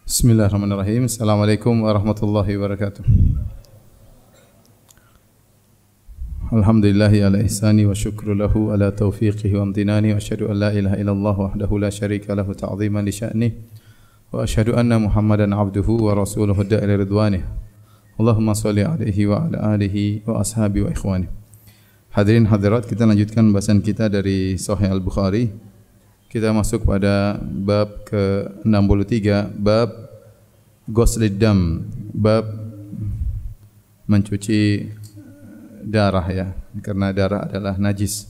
Bismillahirrahmanirrahim. Assalamualaikum warahmatullahi wabarakatuh. Alhamdulillahi ala ihsani wa syukru lahu ala taufiqihi wa amtinani wa asyhadu an la ilaha illallah wahdahu la syarika lahu ta'ziman li sya'nih wa asyhadu anna Muhammadan abduhu wa rasuluhu da'ila ridwanih. Allahumma salli alaihi wa ala alihi wa ashabi wa ikhwani. Hadirin hadirat, kita lanjutkan bahasan kita dari Sahih Al-Bukhari. Kita masuk pada bab ke-63, bab ghuslid dam, bab mencuci darah ya, karena darah adalah najis.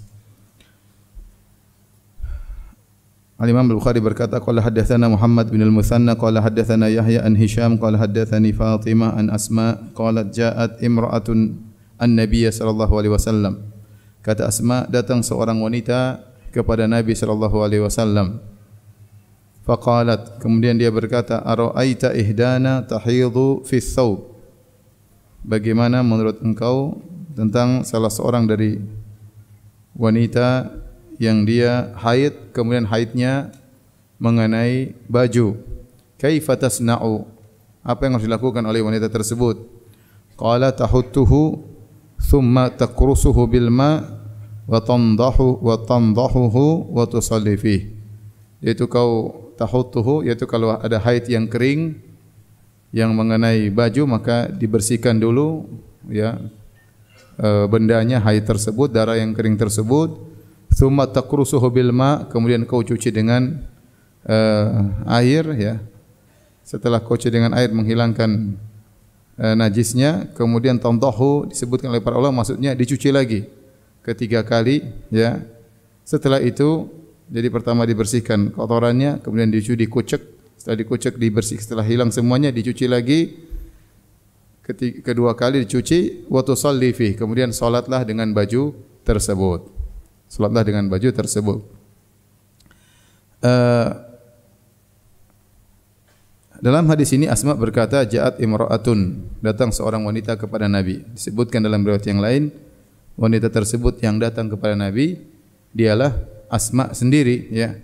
Al-Imam Al-Bukhari berkata, qala haddatsana Muhammad bin Al-Muthanna qala haddatsana Yahya an Hisham qala haddatsani Fatimah an Asma qalat ja'at imra'atun an-nabiy sallallahu alaihi wasallam. Kata Asma, datang seorang wanita kepada Nabi sallallahu alaihi wasallam. Faqalat, kemudian dia berkata, ara'aita ihdana tahidhu fi thawb. Bagaimana menurut engkau tentang salah seorang dari wanita yang dia haid, kemudian haidnya mengenai baju. Kaifa tasna'u? Apa yang harus dilakukan oleh wanita tersebut? Qala tahuttuhu thumma takrusuhu bil ma' wa tandahuhu wa tusalli fihi. Yaitu kau tahuttuhu, yaitu kalau ada haid yang kering yang mengenai baju, maka dibersihkan dulu ya bendanya, haid tersebut, darah yang kering tersebut. Thumma takrusuhu bil ma', kemudian kau cuci dengan air ya. Setelah kau cuci dengan air menghilangkan najisnya, kemudian tandahu disebutkan oleh para ulama maksudnya dicuci lagi ketiga kali ya. Setelah itu, jadi pertama dibersihkan kotorannya, kemudian dikucek, setelah dikucek dibersih, setelah hilang semuanya dicuci lagi, kedua kali dicuci, wa tusalli fihi, kemudian salatlah dengan baju tersebut. Salatlah dengan baju tersebut. Dalam hadis ini Asma berkata, ja'at imra'atun, datang seorang wanita kepada Nabi. Disebutkan dalam riwayat yang lain, wanita tersebut yang datang kepada Nabi dialah Asma sendiri ya.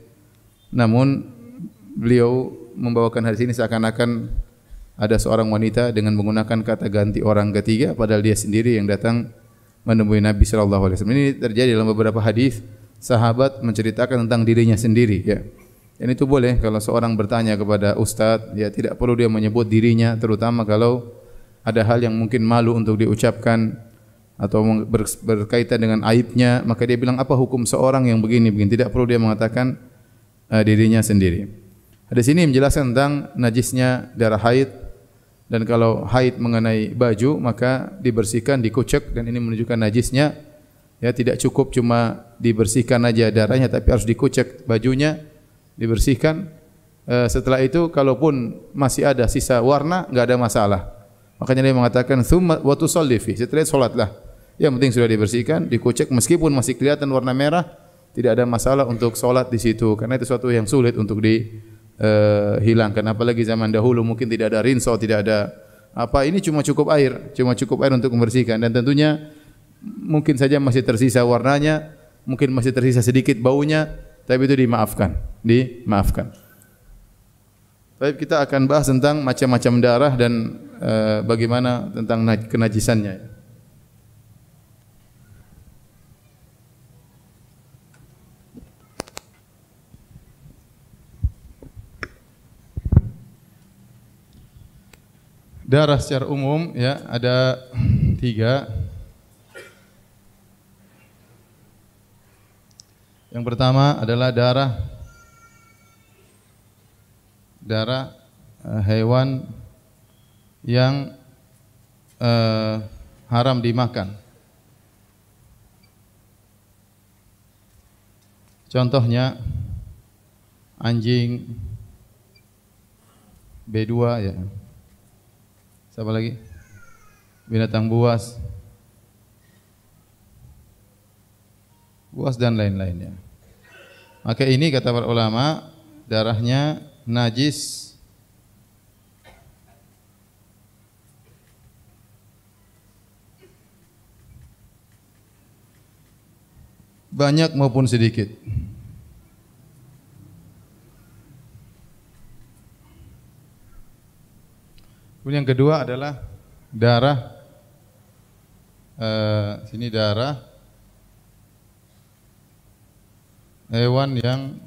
Namun beliau membawakan hadis ini seakan-akan ada seorang wanita dengan menggunakan kata ganti orang ketiga, padahal dia sendiri yang datang menemui Nabi sallallahu alaihi wasallam. Ini terjadi dalam beberapa hadis, sahabat menceritakan tentang dirinya sendiri ya. Dan itu boleh kalau seorang bertanya kepada ustaz, ya tidak perlu dia menyebut dirinya, terutama kalau ada hal yang mungkin malu untuk diucapkan atau berkaitan dengan aibnya, maka dia bilang apa hukum seorang yang begini-begini. Tidak perlu dia mengatakan dirinya sendiri. Hadis ini menjelaskan tentang najisnya darah haid, dan kalau haid mengenai baju maka dibersihkan, dikucek, dan ini menunjukkan najisnya ya. Tidak cukup cuma dibersihkan aja darahnya, tapi harus dikucek bajunya, dibersihkan. Setelah itu kalaupun masih ada sisa warna enggak ada masalah. Makanya dia mengatakan tsumma wa tusalli fi, setelah salatlah. Yang penting sudah dibersihkan, dikucek, meskipun masih kelihatan warna merah, tidak ada masalah untuk salat di situ, karena itu suatu yang sulit untuk dihilangkan. Apalagi zaman dahulu mungkin tidak ada rinso, tidak ada apa, ini cuma cukup air untuk membersihkan, dan tentunya mungkin saja masih tersisa warnanya, mungkin masih tersisa sedikit baunya, tapi itu dimaafkan. Baik, kita akan bahas tentang macam-macam darah dan bagaimana tentang kenajisannya. Darah secara umum ya ada 3. Yang pertama adalah darah hewan yang haram dimakan. Contohnya anjing, B2 ya. Siapa lagi? Binatang buas dan lain-lainnya. Maka ini kata para ulama, darahnya najis banyak maupun sedikit. Kemudian yang kedua adalah darah, sini darah hewan yang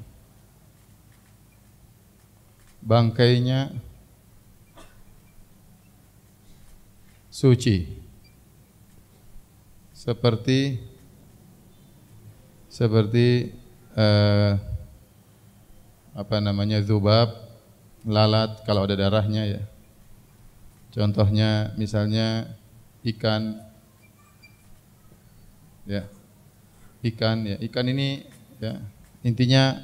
bangkainya suci, seperti dzubab, lalat kalau ada darahnya ya. Contohnya misalnya ikan ya. Ikan ini ya, intinya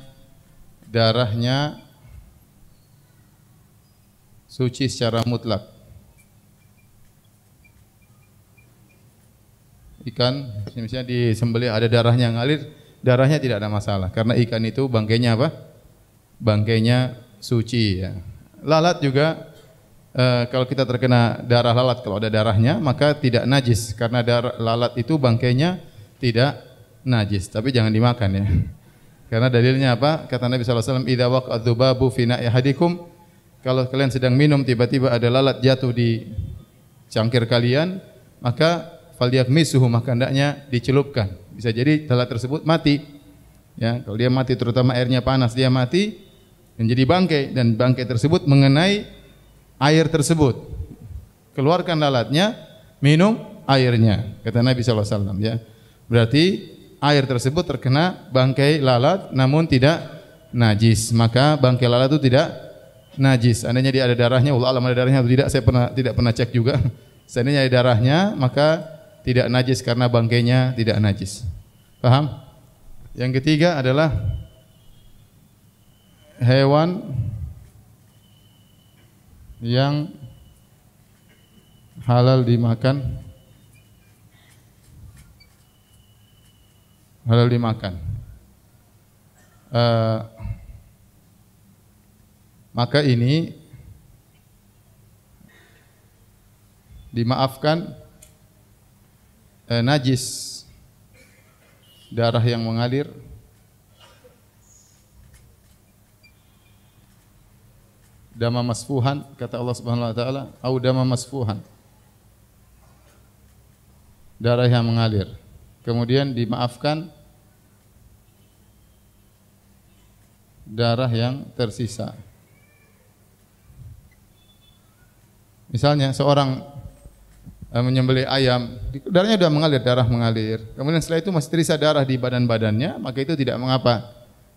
darahnya suci secara mutlak. Ikan misalnya disembelih ada darahnya ngalir, darahnya tidak ada masalah karena ikan itu bangkainya apa? Bangkainya suci ya. Lalat juga kalau kita terkena darah lalat, kalau ada darahnya maka tidak najis karena darah lalat itu bangkainya tidak najis, tapi jangan dimakan ya. Karena dalilnya apa? Kata Nabi sallallahu alaihi wasallam, "Idza waqa'a dzubabu fi na'i ahadikum", kalau kalian sedang minum tiba-tiba ada lalat jatuh di cangkir kalian, maka falyakmisuhu, maka hendaknya dicelupkan. Bisa jadi lalat tersebut mati. Ya, kalau dia mati terutama airnya panas, dia mati menjadi bangkai dan bangkai tersebut mengenai air tersebut. Keluarkan lalatnya, minum airnya. Kata Nabi sallallahu alaihi wasallam ya. Berarti air tersebut terkena bangkai lalat namun tidak najis. Maka bangkai lalat itu tidak najis. Seandainya dia ada darahnya, wallahu a'lam ada darahnya atau tidak, saya tidak pernah cek juga. Seandainya ada darahnya, maka tidak najis karena bangkainya tidak najis. Paham? Yang ketiga adalah hewan yang halal dimakan. Halal dimakan. Maka ini dimaafkan najis, darah yang mengalir, dama masfuhan, kata Allah Subhanahu wa taala, au dama masfuhan, darah yang mengalir. Kemudian dimaafkan darah yang tersisa. Misalnya seorang menyembelih ayam, darahnya sudah mengalir, darah mengalir. Kemudian setelah itu masih tersisa darah di badan-badannya, maka itu tidak mengapa.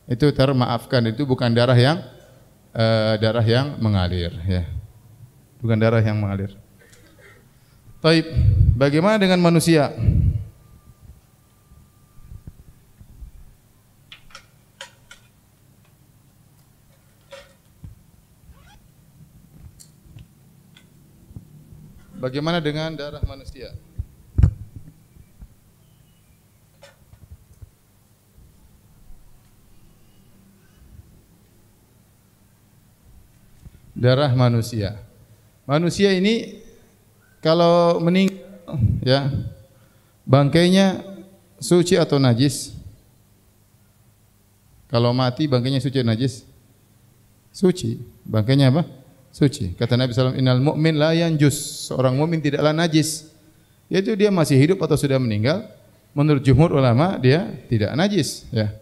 Itu termaafkan, itu bukan darah yang mengalir ya. Bukan darah yang mengalir. Baik, bagaimana dengan manusia? Bagaimana dengan darah manusia? Darah manusia. Manusia ini kalau meninggal ya, bangkainya suci atau najis? Kalau mati bangkainya suci atau najis? Suci. Bangkainya apa? Suci. Kata Nabi SAW, innal mu'min la yanjus. Seorang mukmin tidaklah najis. Yaitu dia masih hidup atau sudah meninggal. Menurut jumhur ulama dia tidak najis. Ya.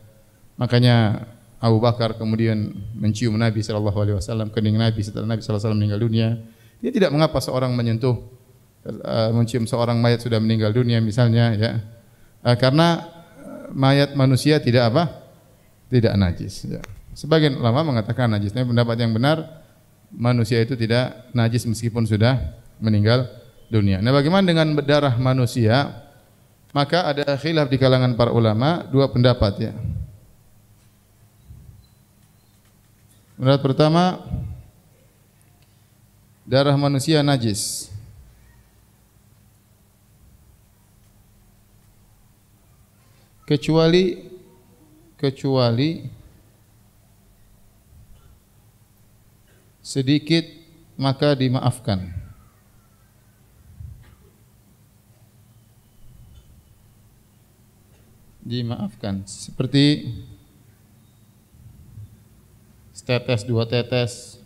Makanya Abu Bakar kemudian mencium Nabi SAW, kening Nabi setelah Nabi SAW meninggal dunia. Dia tidak mengapa seorang menyentuh, mencium seorang mayat sudah meninggal dunia misalnya. Ya. Karena mayat manusia tidak apa? Tidak najis. Ya. Sebagian ulama mengatakan najisnya, pendapat yang benar manusia itu tidak najis meskipun sudah meninggal dunia. Nah, bagaimana dengan darah manusia? Maka ada khilaf di kalangan para ulama, dua pendapat ya. Pendapat pertama, darah manusia najis. Kecuali sedikit maka dimaafkan. Dimaafkan seperti setetes, dua tetes,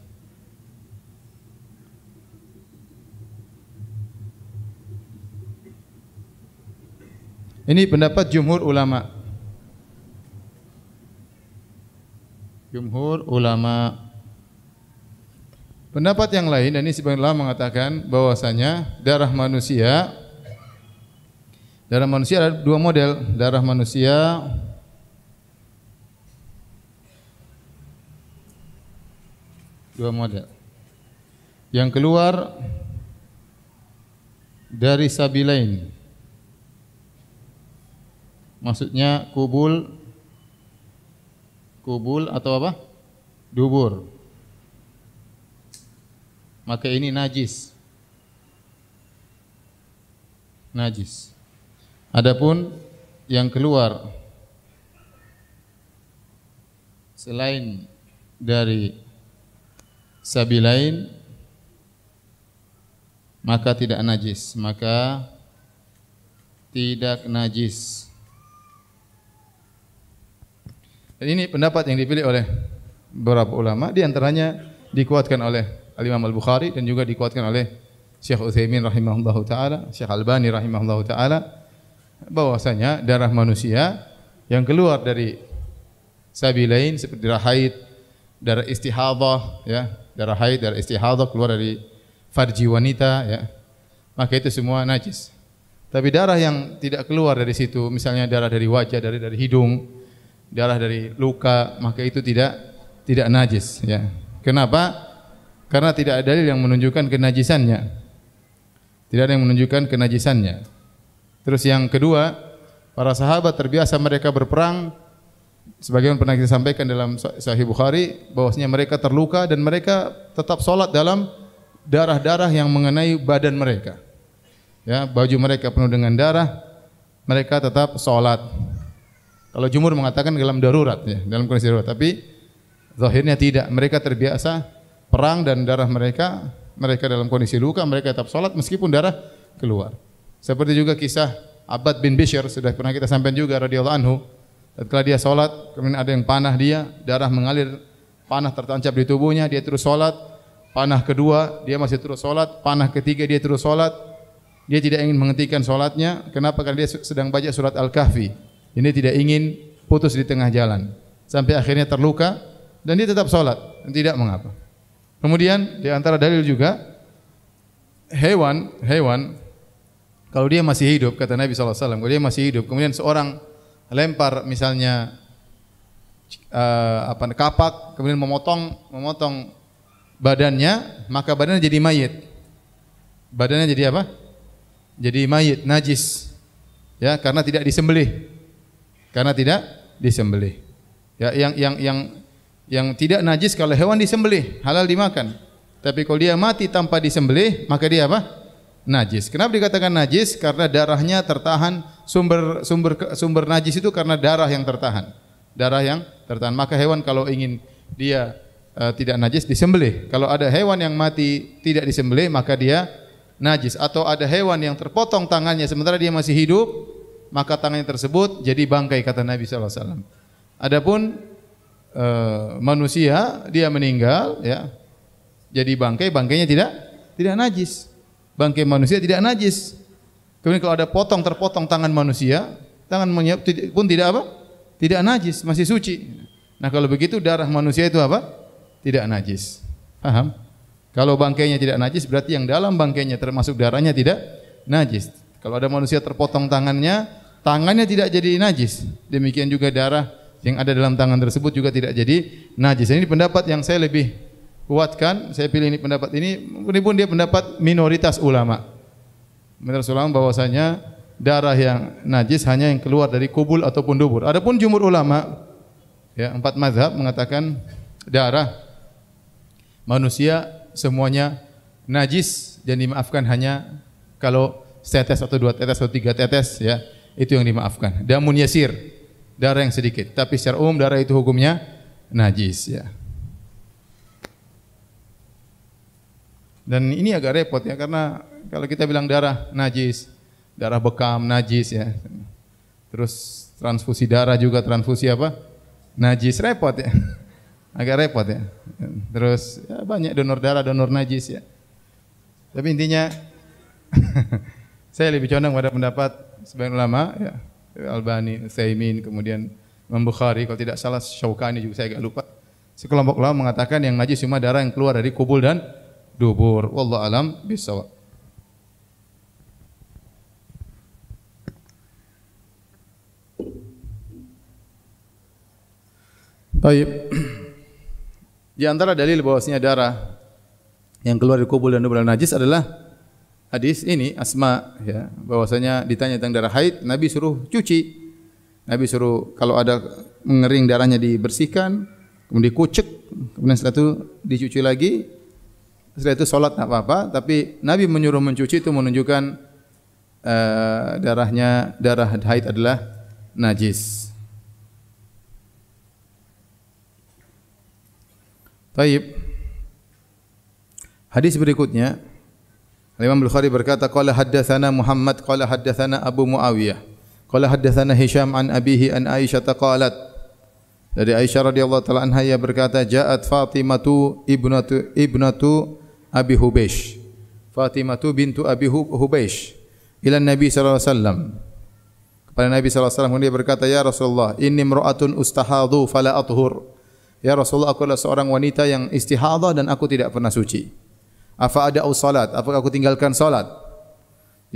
Ini pendapat jumhur ulama. Jumhur ulama. Pendapat yang lain, dan ini sebagian ulama mengatakan bahwasanya darah manusia ada dua model. Darah manusia dua model. Yang keluar dari sabilain. Maksudnya kubul atau apa? Dubur. Maka ini najis. Najis. Adapun yang keluar selain dari sabilain maka tidak najis, maka tidak najis. Dan ini pendapat yang dipilih oleh beberapa ulama, di antaranya dikuatkan oleh Al-Imam Al-Bukhari dan juga dikuatkan oleh Syekh Utsaimin rahimahullahu taala, Syekh Albani rahimahullahu taala, bahwasanya darah manusia yang keluar dari sabilain seperti darah haid, darah istihadhah ya, darah haid, darah istihadhah keluar dari farji wanita ya, maka itu semua najis. Tapi darah yang tidak keluar dari situ, misalnya darah dari wajah, dari hidung, darah dari luka, maka itu tidak najis ya. Kenapa? Karena tidak ada dalil yang menunjukkan kenajisannya. Tidak ada yang menunjukkan kenajisannya. Terus yang kedua, para sahabat terbiasa mereka berperang, sebagaimana pernah kita sampaikan dalam Sahih Bukhari, bahwasanya mereka terluka dan mereka tetap sholat dalam darah-darah yang mengenai badan mereka. Ya, baju mereka penuh dengan darah, mereka tetap sholat. Kalau jumhur mengatakan dalam darurat, ya, dalam kondisi darurat. Tapi zahirnya tidak. Mereka terbiasa perang dan darah mereka dalam kondisi luka, mereka tetap sholat meskipun darah keluar. Seperti juga kisah Abbad bin Bishr, sudah pernah kita sampaikan juga radhiyallahu anhu. Setelah dia sholat, kemudian ada yang panah dia, darah mengalir, panah tertancap di tubuhnya, dia terus sholat. Panah kedua, dia masih terus sholat. Panah ketiga, dia terus sholat. Dia tidak ingin menghentikan sholatnya. Kenapa? Karena dia sedang baca surat Al-Kahfi. Ini tidak ingin putus di tengah jalan. Sampai akhirnya terluka dan dia tetap sholat dan tidak mengapa. Kemudian di antara dalil juga hewan kalau dia masih hidup, kata Nabi SAW, kalau dia masih hidup, kemudian seorang lempar misalnya kapak, kemudian memotong badannya, maka badannya jadi mayit. Badannya jadi apa? Jadi mayit, najis. Ya, karena tidak disembelih. Karena tidak disembelih. Ya, yang tidak najis kalau hewan disembelih, halal dimakan. Tapi kalau dia mati tanpa disembelih, maka dia apa? Najis. Kenapa dikatakan najis? Karena darahnya tertahan. Sumber najis itu karena darah yang tertahan. Darah yang tertahan. Maka hewan kalau ingin dia tidak najis, disembelih. Kalau ada hewan yang mati tidak disembelih, maka dia najis. Atau ada hewan yang terpotong tangannya sementara dia masih hidup, maka tangannya tersebut jadi bangkai, kata Nabi SAW. Adapun manusia dia meninggal ya, jadi bangkainya tidak najis. Bangkai manusia tidak najis. Kemudian kalau ada terpotong tangan manusia, tangan pun tidak apa? Tidak najis, masih suci. Nah, kalau begitu darah manusia itu apa? Tidak najis. Paham? Kalau bangkainya tidak najis, berarti yang dalam bangkainya termasuk darahnya tidak najis. Kalau ada manusia terpotong tangannya tidak jadi najis. Demikian juga darah yang ada dalam tangan tersebut juga tidak jadi najis. Ini pendapat yang saya lebih kuatkan. Saya pilih ini pendapat ini. Meskipun dia pendapat minoritas ulama. Minoritas ulama bahwasanya darah yang najis hanya yang keluar dari kubul ataupun dubur. Adapun jumhur ulama, ya 4 mazhab mengatakan darah manusia semuanya najis dan dimaafkan hanya kalau setetes atau 2 tetes atau 3 tetes, ya itu yang dimaafkan. Damun yasir, darah yang sedikit. Tapi secara umum darah itu hukumnya najis, ya. Dan ini agak repot ya, karena kalau kita bilang darah najis, darah bekam najis ya. Terus transfusi darah juga transfusi apa? Najis, repot ya. Agak repot ya. Terus ya banyak donor darah, donor najis ya. Tapi intinya saya lebih condong pada pendapat sebagian ulama ya, Albani, Utsaimin, kemudian Imam Bukhari, kalau tidak salah Syaukani juga saya agak lupa. Sekelompok ulama mengatakan yang najis cuma darah yang keluar dari kubul dan dubur. Wallahu alam bisawab. Baik. Di antara dalil bahwasanya darah yang keluar dari kubul dan dubur najis adalah hadis ini Asma ya, bahwasanya ditanya tentang darah haid, Nabi suruh cuci. Nabi suruh kalau ada mengering darahnya dibersihkan, kemudian dikucek, kemudian setelah itu dicuci lagi. Setelah itu salat enggak apa-apa, tapi Nabi menyuruh mencuci itu menunjukkan darah haid adalah najis. Baik. Hadis berikutnya Imam Bukhari berkata qala haddatsana Muhammad qala haddatsana Abu Muawiyah qala haddatsana Hisham an abihi an Aisyah qalat. Dari Aisyah radhiyallahu taala anha ia berkata ja'at Fatimatu ibnatu Abi Hubeish. Fatimatu bintu Abi Hubeish ila Nabi sallallahu alaihi wasallam. Kepada Nabi sallallahu alaihi wasallam dia berkata, "Ya Rasulullah, inni imra'atun ustahadhu fala athhur." Ya Rasulullah, aku adalah seorang wanita yang istihadah dan aku tidak pernah suci. Afa ada'u salat? Apakah aku tinggalkan salat?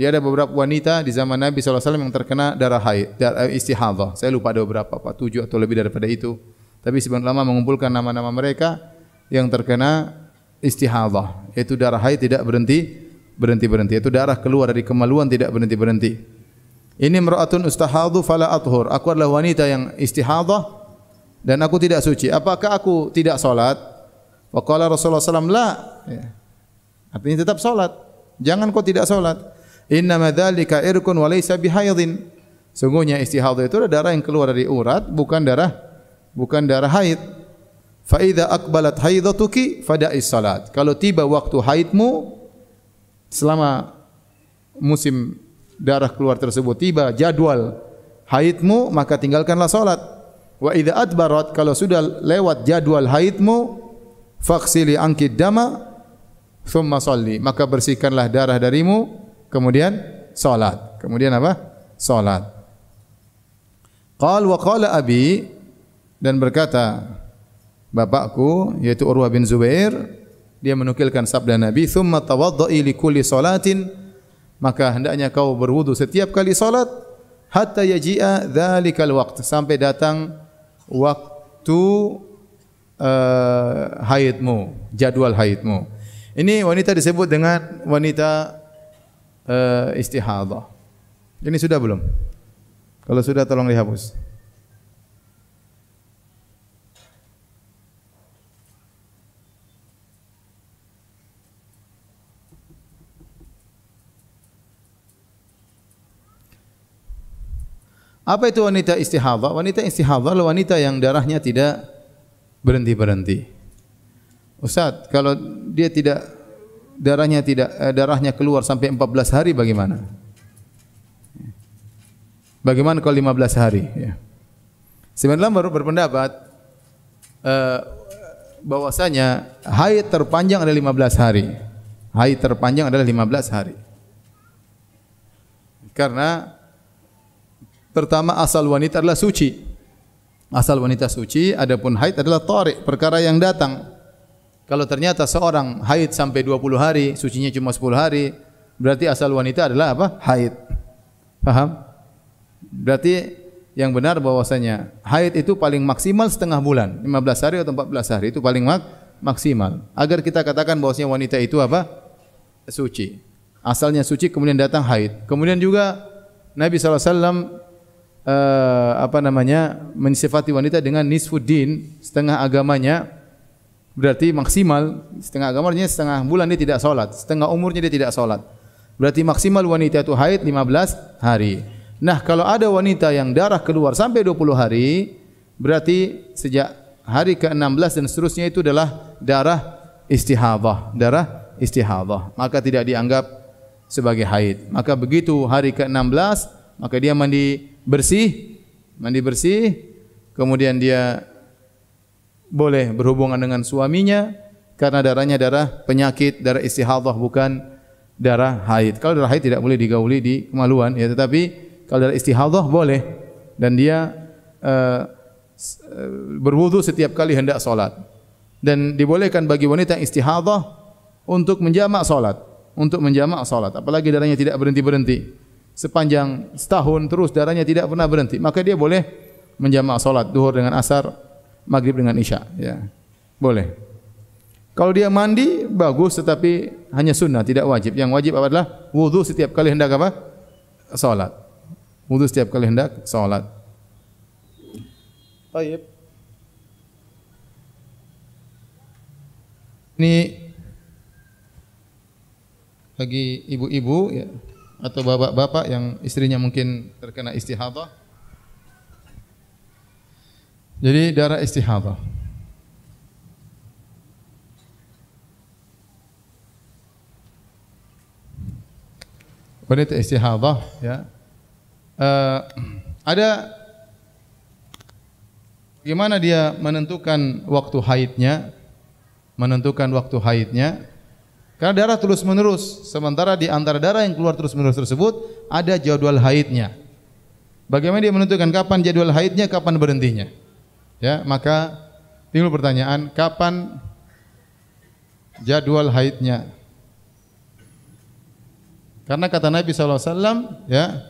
Dia ada beberapa wanita di zaman Nabi SAW yang terkena darah haid, darah istihadah. Saya lupa ada beberapa, 7 atau lebih daripada itu. Tapi sebagian ulama mengumpulkan nama-nama mereka yang terkena istihadah, yaitu darah haid tidak berhenti. Itu darah keluar dari kemaluan tidak berhenti. Ini imra'atun ustahadhu fala athhur. Aku adalah wanita yang istihadah dan aku tidak suci. Apakah aku tidak salat? Wa qala Rasulullah sallallahu alaihi wasallam la. Ya. Artinya tetap salat. Jangan kau tidak salat. Inna madzalika irqun wa laysa bihaidin. Sungguhnya istihadah itu adalah darah yang keluar dari urat, bukan darah haid. Fa idza aqbalat haidatuki fada'is salat. Kalau tiba waktu haidmu, selama musim darah keluar tersebut tiba jadwal haidmu, maka tinggalkanlah salat. Wa idza adbarat, kalau sudah lewat jadwal haidmu, faghsili anki dama thumma shalli, maka bersihkanlah darah darimu, kemudian salat. Kemudian apa? Salat. Qal wa qala abi, dan berkata bapakku yaitu Urwah bin Zubair, dia menukilkan sabda Nabi, thumma tawadda'i li kulli salatin, maka hendaknya kau berwudu setiap kali salat, hatta yaji'a dzalikal waqt, sampai datang waktu haidmu, jadwal haidmu. Ini wanita disebut dengan wanita istihadah. Ini sudah belum? Kalau sudah tolong dihapus. Apa itu wanita istihadah? Wanita istihadah adalah wanita yang darahnya tidak berhenti-berhenti. Ustaz, kalau dia tidak darahnya keluar sampai 14 hari bagaimana? Bagaimana kalau 15 hari? Ya. Sebenarnya baru berpendapat bahwasanya haid terpanjang adalah 15 hari. Haid terpanjang adalah 15 hari. Karena pertama, asal wanita adalah suci. Asal wanita suci, adapun haid adalah tarik, perkara yang datang. Kalau ternyata seorang haid sampai 20 hari, sucinya cuma 10 hari, berarti asal wanita adalah apa? Haid. Paham? Berarti yang benar bahwasanya haid itu paling maksimal setengah bulan, 15 hari atau 14 hari itu paling maksimal. Agar kita katakan bahwasanya wanita itu apa? Suci. Asalnya suci kemudian datang haid. Kemudian juga Nabi SAW mensifati wanita dengan nisfuddin, setengah agamanya, berarti maksimal setengah agamanya, setengah bulan dia tidak salat, setengah umurnya dia tidak salat. Berarti maksimal wanita itu haid 15 hari. Nah, kalau ada wanita yang darah keluar sampai 20 hari, berarti sejak hari ke-16 dan seterusnya itu adalah darah istihadah, maka tidak dianggap sebagai haid. Maka begitu hari ke-16, maka dia mandi bersih, kemudian dia boleh berhubungan dengan suaminya karena darahnya darah penyakit, darah istihadah, bukan darah haid. Kalau darah haid tidak boleh digauli di kemaluan, ya, tetapi Kalau darah istihadhah boleh dan dia berwudu setiap kali hendak salat. Dan dibolehkan bagi wanita yang istihadhah untuk menjamak salat, apalagi darahnya tidak berhenti-berhenti. Sepanjang setahun terus darahnya tidak pernah berhenti, maka dia boleh menjamak salat zuhur dengan asar, maghrib dengan isya, ya. Boleh. Kalau dia mandi bagus, tetapi hanya sunnah, tidak wajib. Yang wajib adalah wudu setiap kali hendak apa? Salat. Wudu setiap kali hendak salat. Baik. Ini bagi ibu-ibu ya, atau bapak-bapak yang istrinya mungkin terkena istihadhah. Jadi darah istihadhah. Wanita istihadhah ya. Ada bagaimana dia menentukan waktu haidnya? Karena darah terus-menerus, sementara di antara darah yang keluar terus-menerus tersebut ada jadwal haidnya. Bagaimana dia menentukan kapan jadwal haidnya, kapan berhentinya? Ya, maka timbul pertanyaan, kapan jadwal haidnya? Karena kata Nabi sallallahu alaihi wasallam, ya,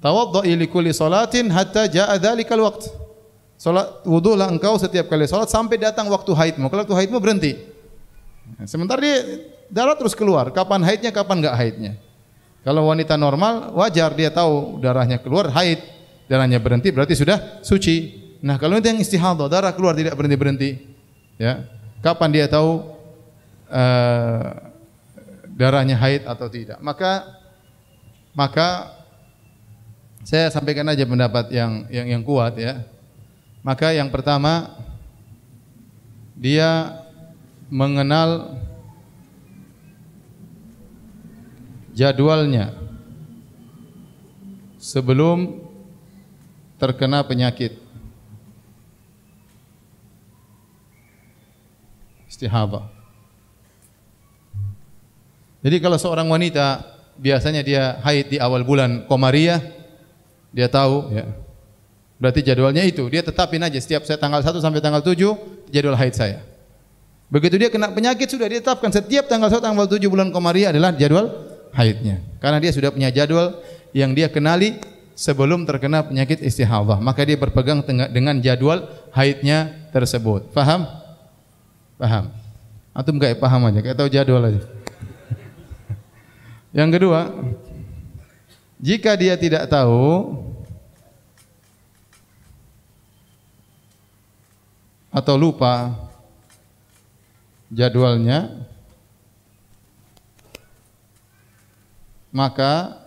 tawaddu'i li kulli salatin hatta jaa'a dzalikal waqt. Salat wudulah engkau setiap kali salat sampai datang waktu haidmu. Kalau waktu haidmu berhenti. Sementara dia darah terus keluar, kapan haidnya, kapan enggak haidnya. Kalau wanita normal wajar dia tahu darahnya keluar, haid, darahnya berhenti berarti sudah suci. Nah, kalau itu yang istihadhah, darah keluar tidak berhenti-berhenti, ya. Kapan dia tahu darahnya haid atau tidak? Maka saya sampaikan aja pendapat yang kuat, ya. Maka yang pertama, dia mengenal jadwalnya sebelum terkena penyakit istihadhah. Jadi kalau seorang wanita biasanya dia haid di awal bulan Qamariyah, dia tahu, ya. Berarti jadwalnya itu, dia tetapin aja setiap tanggal 1 sampai tanggal 7 jadwal haid saya. Begitu dia kena penyakit sudah ditetapkan setiap tanggal 1 tanggal 7 bulan Qamariyah adalah jadwal haidnya. Karena dia sudah punya jadwal yang dia kenali sebelum terkena penyakit istihadhah, maka dia berpegang dengan jadwal haidnya tersebut. Paham? Paham. Antum enggak paham aja, kayak tahu jadwal aja. Yang kedua, jika dia tidak tahu atau lupa jadwalnya, maka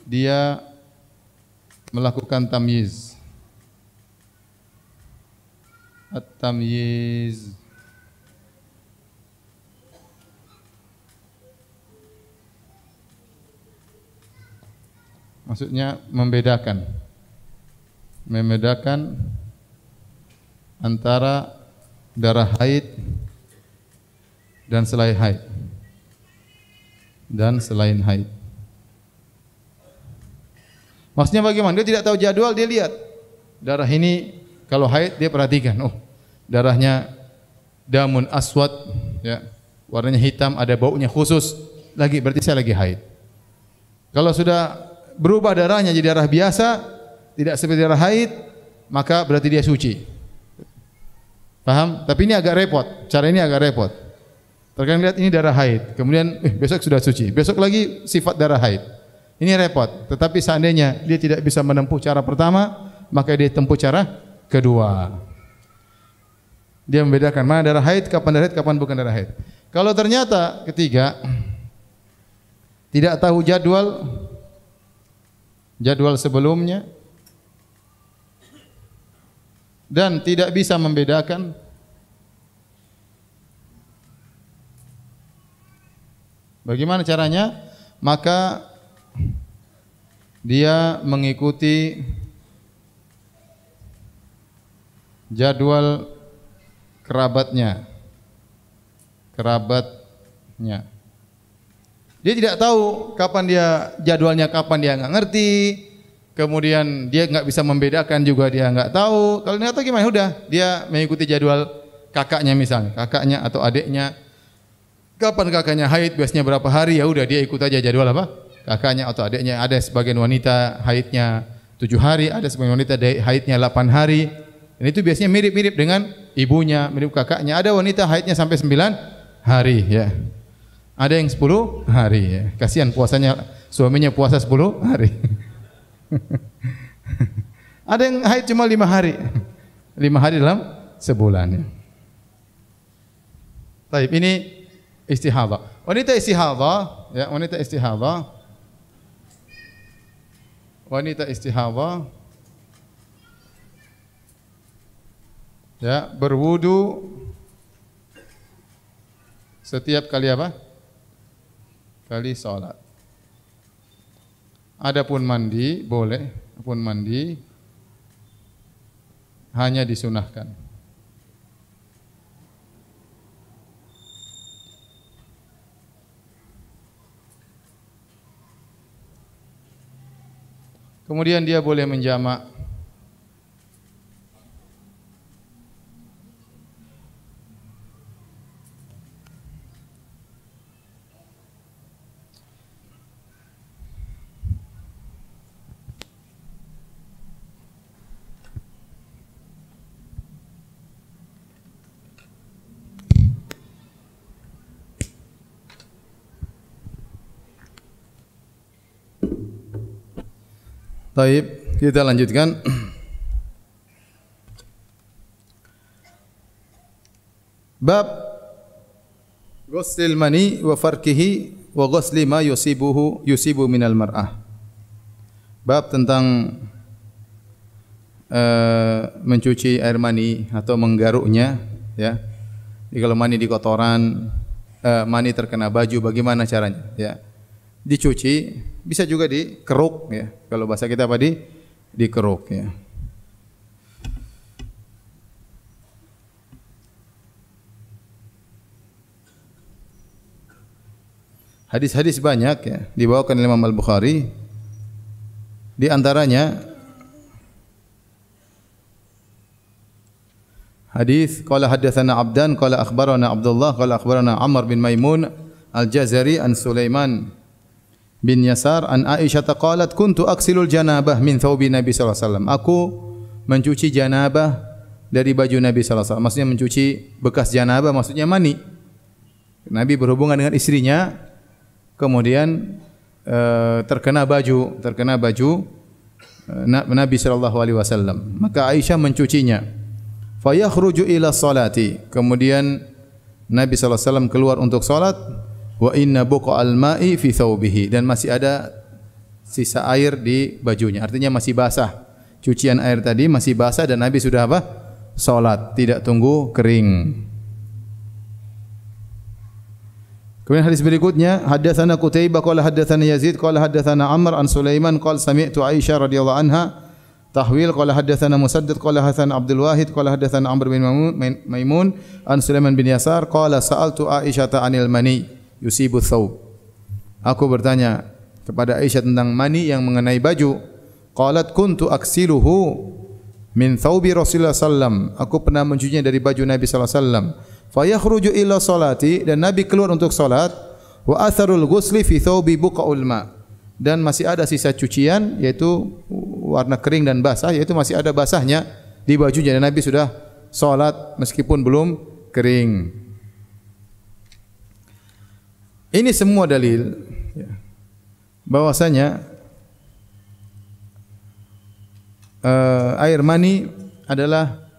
dia melakukan tamyiz. At-tamyiz. Maksudnya membedakan antara darah haid dan selain haid. Maksudnya bagaimana? Dia tidak tahu jadwal, dia lihat darah ini kalau haid dia perhatikan, oh darahnya damun aswad, ya, warnanya hitam, ada baunya khusus, berarti saya lagi haid. Kalau sudah berubah darahnya jadi darah biasa, tidak seperti darah haid, maka berarti dia suci. Paham? Tapi ini agak repot, cara ini agak repot. Terkadang lihat ini darah haid, kemudian besok sudah suci, besok lagi sifat darah haid. Ini repot. Tetapi seandainya dia tidak bisa menempuh cara pertama, maka dia tempuh cara kedua. Dia membedakan mana darah haid, kapan bukan darah haid. Kalau ternyata ketiga tidak tahu jadwal sebelumnya dan tidak bisa membedakan, bagaimana caranya? Maka dia mengikuti jadwal kerabatnya. Dia tidak tahu kapan dia jadwalnya, kapan dia enggak ngerti. Kemudian dia enggak bisa membedakan juga, dia enggak tahu. Kalau enggak tahu gimana? Udah, dia mengikuti jadwal kakaknya misalnya, kakaknya atau adiknya. Kapan kakaknya haid, biasanya berapa hari, ya udah dia ikut aja jadwal apa? Kakaknya atau adiknya. Ada sebagian wanita haidnya 7 hari, ada sebagian wanita haidnya 8 hari. Dan itu biasanya mirip-mirip dengan ibunya, mirip kakaknya. Ada wanita haidnya sampai 9 hari ya. Ada yang 10 hari ya. Kasihan puasanya, suaminya puasa 10 hari. Ada yang haid cuma 5 hari. 5 hari dalam sebulan ya. Baik, ini istihadhah. Wanita istihadhah ya, wanita istihadhah. Wanita istihadhah ya, berwudu setiap kali apa? Kali salat. Adapun mandi boleh, adapun mandi hanya disunahkan. Kemudian dia boleh menjamak. Baik, kita lanjutkan. Bab ghuslil mani wa farkihi wa ghusli ma yusibu minal mar'ah. Bab tentang mencuci air mani atau menggaruknya ya. Jadi kalau mani di kotoran, mani terkena baju, bagaimana caranya ya? Dicuci, bisa juga dikeruk ya. Kalau bahasa kita apa, dikeruk ya. Hadis-hadis banyak ya dibawakan oleh Imam Al-Bukhari. Di antaranya hadis qala haddatsana Abdan qala akhbarana Abdullah qala akhbarana Amr bin Maimun Al-Jazari an Sulaiman bin Yasar an Aisyah qalat kuntu aksilul janabah min thawbi Nabi sallallahu alaihi wasallam. Aku mencuci janabah dari baju Nabi sallallahu alaihi wasallam. Maksudnya mencuci bekas janabah, maksudnya mani. Nabi berhubungan dengan istrinya, kemudian terkena baju Nabi sallallahu alaihi wasallam. Maka Aisyah mencucinya. Fa yakhruju ila salati. Kemudian Nabi sallallahu alaihi wasallam keluar untuk salat. Wa inna buqa'al ma'i fi thawbihi, dan masih ada sisa air di bajunya. Artinya masih basah. Cucian air tadi masih basah dan Nabi sudah apa? Salat, tidak tunggu kering. Kemudian hadis berikutnya, haddatsana Qutaibah qala haddatsana Yazid qala haddatsana Amr an Sulaiman qala sami'tu Aisyah radhiyallahu anha tahwil qala haddatsana Musaddad qala haddatsana Abdul Wahid qala haddatsana Amr bin Maimun an Sulaiman bin Yasar qala sa'altu Aisyah 'anil mani yusibu thawb. Aku bertanya kepada Aisyah tentang mani yang mengenai baju. Qalat kuntu aksiluhu min thawbi Rasulullah sallam. Aku pernah mencucinya dari baju Nabi sallallahu alaihi wasallam. Fa yakhruju ila salati, dan Nabi keluar untuk salat. Wa atharul ghusli fi thawbi buqa'ul ma. Dan masih ada sisa cucian, yaitu warna kering dan basah, yaitu masih ada basahnya di bajunya, dan Nabi sudah salat meskipun belum kering. Ini semua dalil ya, bahwasanya air mani adalah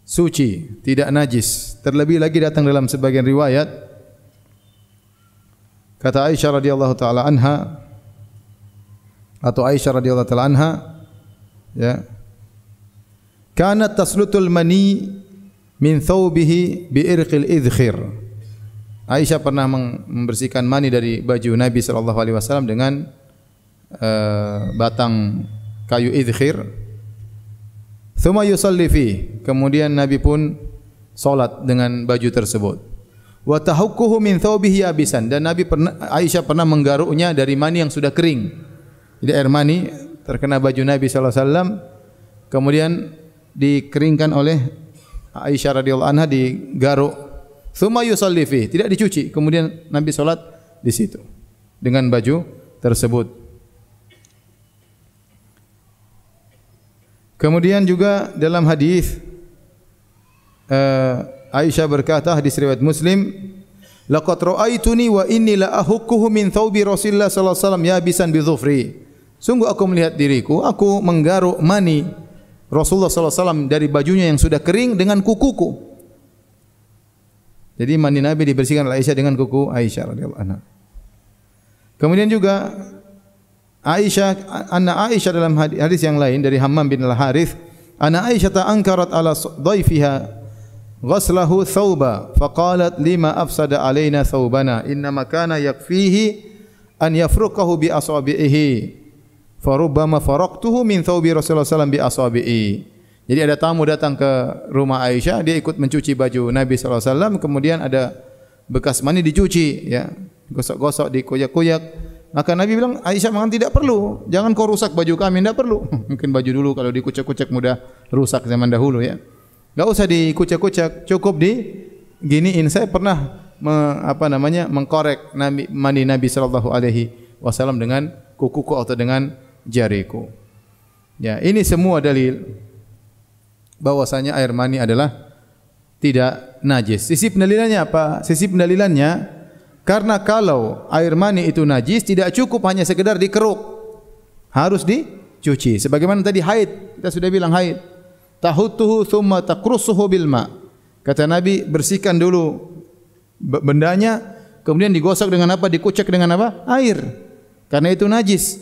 suci, tidak najis. Terlebih lagi datang dalam sebagian riwayat, kata Aisyah radhiyallahu taala anha, atau Aisyah radhiyallahu taala anha ya, kanat taslutul mani min thawbihi bi irqil idkhir. Aisyah pernah membersihkan mani dari baju Nabi sallallahu alaihi wasallam dengan batang kayu idkhir. Tsumma yusalli fi. Kemudian Nabi pun salat dengan baju tersebut. wa tahukkuhu min thawbihi yabisan, dan Aisyah pernah menggaruknya dari mani yang sudah kering. Jadi air mani terkena baju Nabi sallallahu alaihi wasallam, kemudian dikeringkan oleh Aisyah radhiyallahu anha, digaruk. Tsumma yusalli fi, tidak dicuci. Kemudian Nabi salat di situ dengan baju tersebut. Kemudian juga dalam hadis Aisyah berkata, hadis riwayat Muslim, laqad ra'aituni wa inni la ahukkuhu min thawbi Rasulillah sallallahu alaihi wasallam yabisan bi dhufri. Sungguh aku melihat diriku, aku menggaruk mani Rasulullah sallallahu alaihi wasallam dari bajunya yang sudah kering dengan kukuku. Jadi mani Nabi dibersihkan oleh Aisyah dengan kuku Aisyah radhiyallahu anha. Kemudian juga Aisyah dalam hadis yang lain dari Hammam bin Al-Harith, anna Aisyah ta'ankarat ala dhaifiha ghaslahu thawba faqalat lima afsada alaina thawbana innama kana yakfihi an yafruqahu bi asabihi farubbama faraqtuhu min thawbi Rasulullah sallallahu alaihi wasallam bi asabihi. Jadi ada tamu datang ke rumah Aisyah, dia ikut mencuci baju Nabi sallallahu alaihi wasallam, kemudian ada bekas mani dicuci, ya, gosok-gosok, dikoyak-koyak. Maka Nabi bilang, Aisyah mengatakan tidak perlu, jangan kau rusak baju kami, tidak perlu. Mungkin baju dulu kalau dikucek-kucek mudah rusak zaman dahulu, ya. Enggak usah dikucek-kucek, cukup diginiin. Saya pernah mengkorek mani Nabi sallallahu alaihi wasallam dengan kukuku atau dengan jariku. Ya, ini semua dalil bahwasanya air mani adalah tidak najis. Sisi pendalilannya apa? Sisi pendalilannya, karena kalau air mani itu najis tidak cukup hanya sekedar dikeruk, harus dicuci. Sebagaimana tadi haid, kita sudah bilang haid. Tahutuhu thumma takrusuhu bil ma. Kata Nabi, bersihkan dulu bendanya, kemudian digosok dengan apa? Dikucek dengan apa? Air. Karena itu najis.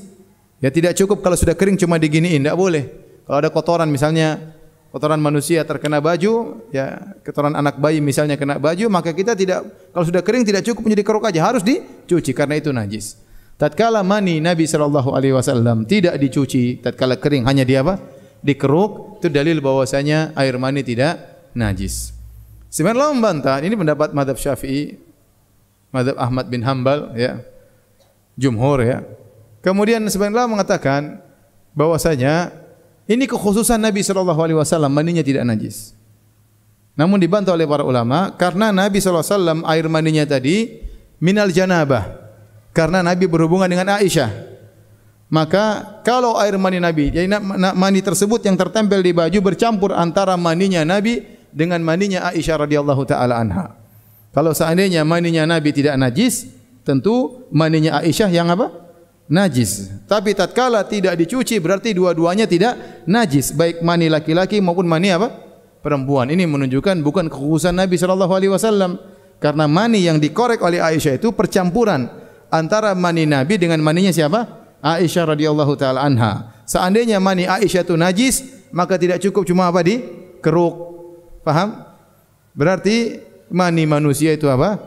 Ya tidak cukup kalau sudah kering cuma diginiin, tidak boleh. Kalau ada kotoran misalnya, kotoran manusia terkena baju, ya kotoran anak bayi misalnya kena baju, maka kita tidak, kalau sudah kering tidak cukup menjadi keruk aja, harus dicuci karena itu najis. Tatkala mani Nabi sallallahu alaihi wasallam tidak dicuci, tatkala kering hanya di apa? Dikeruk, itu dalil bahwasanya air mani tidak najis. Sebenarnya membantah, ini pendapat mazhab Syafi'i, mazhab Ahmad bin Hanbal, ya, jumhur, ya. Kemudian sebenarnya mengatakan bahwasanya ini kekhususan Nabi sallallahu alaihi wasallam, maninya tidak najis. Namun dibantah oleh para ulama karena Nabi sallallahu alaihi wasallam air maninya tadi minal janabah, karena Nabi berhubungan dengan Aisyah. Maka kalau air mani Nabi, jadi mani tersebut yang tertempel di baju bercampur antara maninya Nabi dengan maninya Aisyah radhiyallahu taala anha. Kalau seandainya maninya Nabi tidak najis, tentu maninya Aisyah yang apa? Najis. Tapi tatkala tidak dicuci berarti dua-duanya tidak najis, baik mani laki-laki maupun mani apa? Perempuan. Ini menunjukkan bukan kekhususan Nabi sallallahu alaihi wasallam, karena mani yang dikorek oleh Aisyah itu percampuran antara mani Nabi dengan maninya siapa? Aisyah radhiyallahu taala anha. Seandainya mani Aisyah itu najis, maka tidak cukup cuma apa? Dikeruk. Paham? Berarti mani manusia itu apa?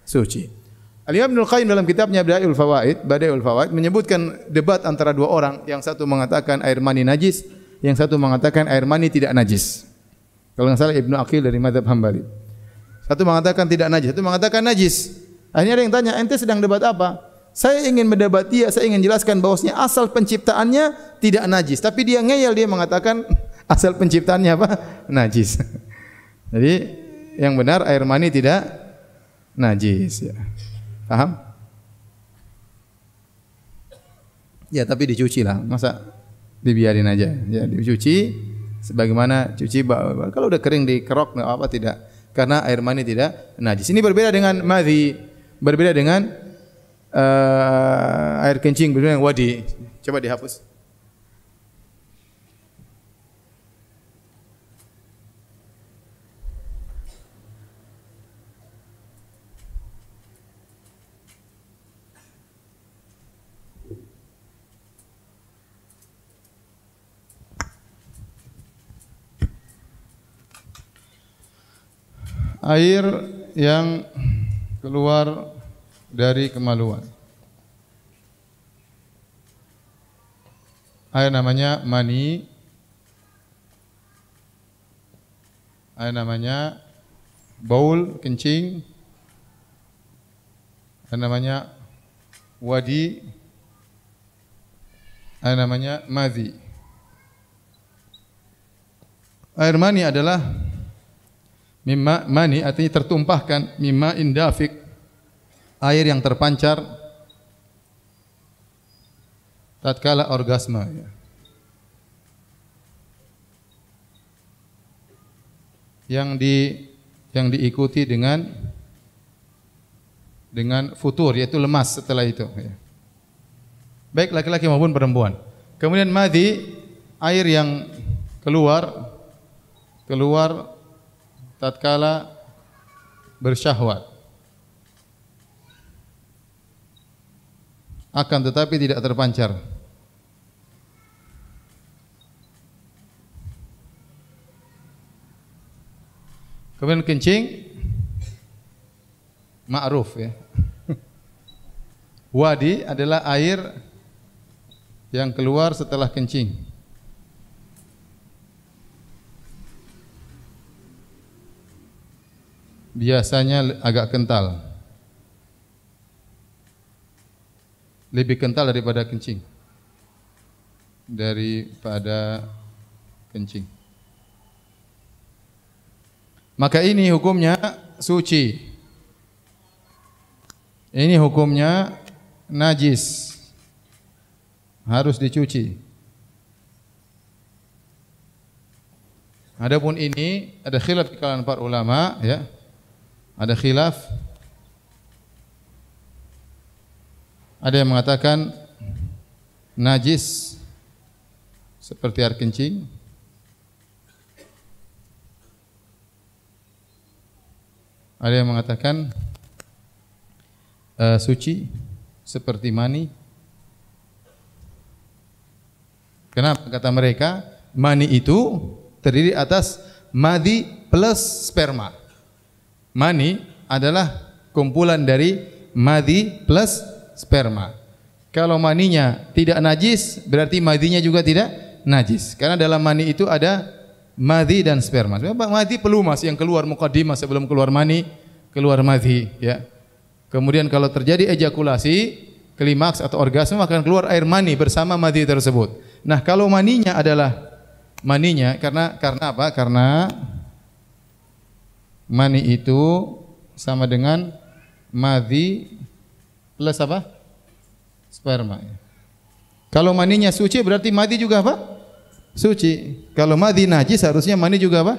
Suci. Al-Imam Ibnul Qayyim dalam kitabnya Bada'iul Fawaid menyebutkan debat antara dua orang, yang satu mengatakan air mani najis, yang satu mengatakan air mani tidak najis. Kalau enggak salah Ibnu Aqil dari mazhab Hambali. Satu mengatakan tidak najis, satu mengatakan najis. Akhirnya ada yang tanya, ente sedang debat apa? Saya ingin mendebat dia, saya ingin jelaskan bahwasanya asal penciptaannya tidak najis, tapi dia ngeyel, dia mengatakan asal penciptaannya apa? Najis. Jadi yang benar air mani tidak najis, ya. Paham? Ya, tapi dicuci lah. Masa dibiarin aja? Ya, dicuci sebagaimana cuci kalau udah kering dikerok apa tidak? Karena air mani tidak najis. Ini berbeda dengan madhi, berbeda dengan air kencing, berbeda dengan wadi. Coba dihapus. Air yang keluar dari kemaluan. Air namanya mani. Air namanya baul, kencing. namanya wadi, ada namanya madhi. Air mani adalah mimma mani, artinya tertumpahkan, mimma indafik, air yang terpancar tatkala orgasme, ya. Yang diikuti dengan futur, yaitu lemas setelah itu, ya. Baik laki-laki maupun perempuan. Kemudian madhi, air yang keluar tatkala bersyahwat, akan tetapi tidak terpancar. Kemudian kencing, ma'ruf, ya. Wadi adalah air yang keluar setelah kencing. Biasanya agak kental. Lebih kental daripada kencing. Maka ini hukumnya suci. Ini hukumnya najis. Harus dicuci. Adapun ini ada khilaf di kalangan para ulama, ya. Ada khilaf. Ada yang mengatakan najis seperti air kencing. Ada yang mengatakan suci seperti mani. Kenapa? Kata mereka, mani itu terdiri atas madhi plus sperma. Mani adalah kumpulan dari madhi plus sperma. Kalau maninya tidak najis, berarti madhinya juga tidak najis. Karena dalam mani itu ada madhi dan sperma. Madhi pelumas yang keluar muqaddimah sebelum keluar mani, keluar madhi, ya. Kemudian kalau terjadi ejakulasi, klimaks atau orgasme, akan keluar air mani bersama madhi tersebut. Nah, kalau maninya karena apa? Karena mani itu sama dengan madhi plus apa? Sperma. Kalau maninya suci berarti madhi juga apa? Suci. Kalau madhi najis harusnya mani juga apa?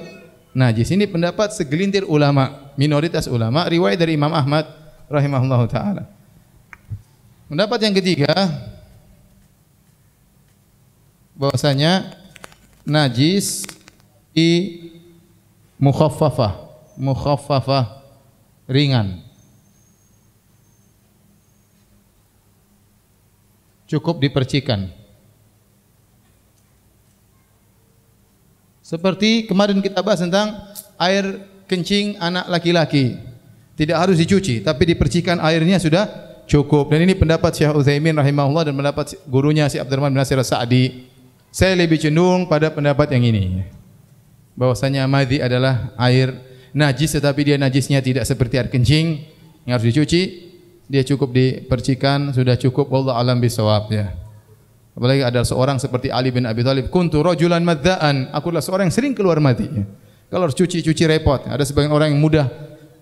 Najis. Ini pendapat segelintir ulama, minoritas ulama, riwayat dari Imam Ahmad rahimahullahu taala. Pendapat yang ketiga, bahwasanya najis di mukhaffafah ringan. Cukup dipercikan. Seperti kemarin kita bahas tentang air kencing anak laki-laki. Tidak harus dicuci, tapi dipercikan airnya sudah cukup. Dan ini pendapat Syekh Utsaimin rahimahullah dan pendapat gurunya Syekh Abdurrahman bin Nasir As-Sa'di. Saya lebih cenderung pada pendapat yang ini. Bahwasanya madhi adalah air najis, tetapi dia najisnya tidak seperti air kencing yang harus dicuci. Dia cukup dipercikan, sudah cukup. Wallahu a'lam bishawab, ya. Apalagi ada seorang seperti Ali bin Abi Thalib, kuntu rajulan madzaan, aku adalah seorang yang sering keluar madhi. Kalau harus cuci repot. Ada sebagian orang yang mudah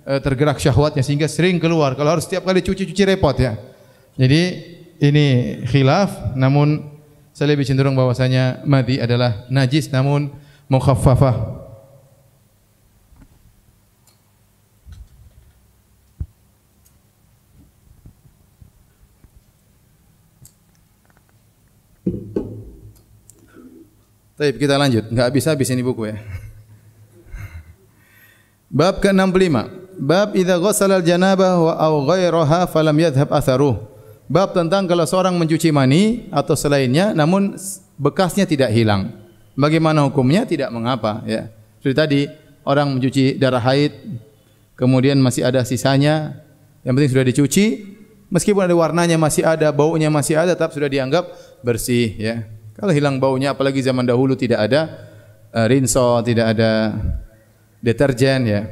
tergerak syahwatnya sehingga sering keluar. Kalau harus setiap kali cuci repot, ya. Jadi ini khilaf, namun saya lebih cenderung bahwasanya madhi adalah najis namun mukhaffafah. Baik, kita lanjut. Enggak habis-habis ini buku, ya. Bab ke-65. Bab idza ghassala al-janabah wa aw ghairaha falam yadhhab atharuh. Bab tentang kalau seorang mencuci mani atau selainnya namun bekasnya tidak hilang. Bagaimana hukumnya? Tidak mengapa, ya. Seperti tadi orang mencuci darah haid kemudian masih ada sisanya, yang penting sudah dicuci, meskipun ada warnanya masih ada, baunya masih ada, tetap sudah dianggap bersih, ya. Kalau hilang baunya, apalagi zaman dahulu tidak ada rinso, tidak ada deterjen, ya.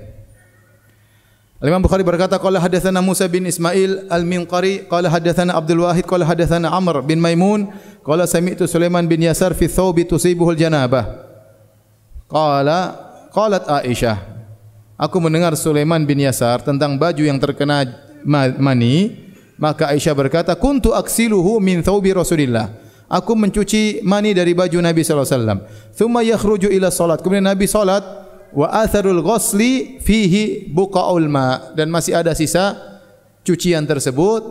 Al-Imam Bukhari berkata, qala hadatsana Musa bin Ismail Al-Minqari, qala hadatsana Abdul Wahid, qala hadatsana Amr bin Maimun, qala sami'tu Sulaiman bin Yasar fi thawbi tusibuhu al-janabah. Qalat Aisyah, aku mendengar Sulaiman bin Yasar tentang baju yang terkena mani, maka Aisyah berkata, kuntu aksiluhu min thawbi Rasulillah. Aku mencuci mani dari baju Nabi sallallahu alaihi wasallam. Thumma yakhruju ila salat. Kemudian Nabi salat, wa atharul ghusli fihi buqaul ma, dan masih ada sisa cucian tersebut,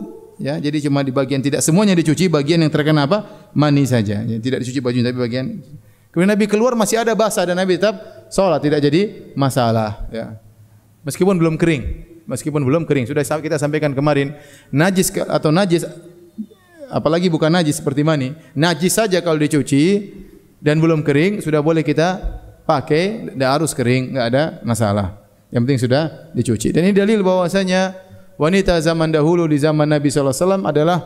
ya. Jadi cuma di bagian, tidak semuanya dicuci, bagian yang terkena apa? Mani saja. Ya, tidak dicuci baju tapi bagian. Kemudian Nabi keluar masih ada basah dan Nabi tetap salat, tidak jadi masalah, ya. Meskipun belum kering. Sudah kita sampaikan kemarin, najis atau najis, apalagi bukan najis seperti mani, najis saja kalau dicuci dan belum kering sudah boleh kita pakai, tidak harus kering, enggak ada masalah. Yang penting sudah dicuci. Dan ini dalil bahwasanya wanita zaman dahulu di zaman Nabi sallallahu alaihi wasallam adalah